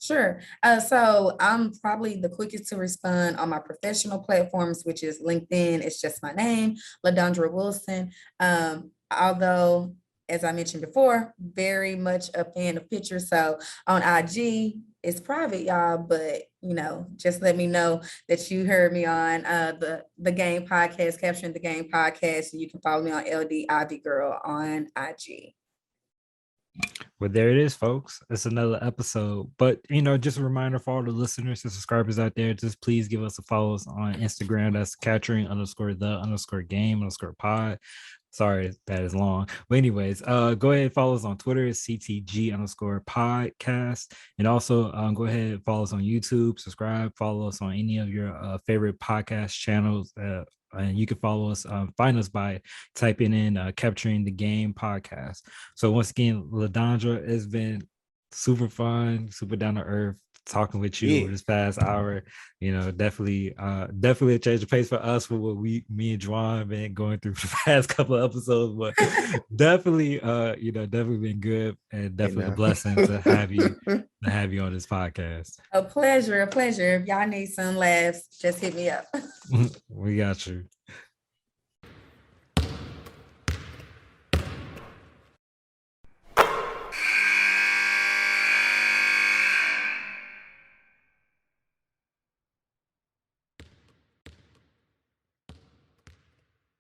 Sure. So I'm probably the quickest to respond on my professional platforms, which is LinkedIn. It's just my name, LaDondra Wilson. Although, as I mentioned before, very much a fan of pictures. So on IG, it's private, y'all, but you know, just let me know that you heard me on the Game Podcast, Capturing the Game Podcast, and you can follow me on Wnba Girl on IG. Well, there it is, folks. It's another episode. But you know, just a reminder for all the listeners and subscribers out there, just please give us a follow on Instagram. That's capturing_the_game_pod. Sorry, that is long. But anyways, go ahead and follow us on Twitter. It's CTG_podcast. And also go ahead and follow us on YouTube, subscribe, follow us on any of your favorite podcast channels. And you can follow us, find us by typing in Capturing the Game podcast. So once again, LaDondra, has been super fun, super down to earth, talking with you this past hour. You know, definitely a change of pace for us for what me and Juwan been going through for the past couple of episodes, but definitely been good, and definitely a blessing to have you on this podcast. A pleasure. If y'all need some laughs, just hit me up. We got you.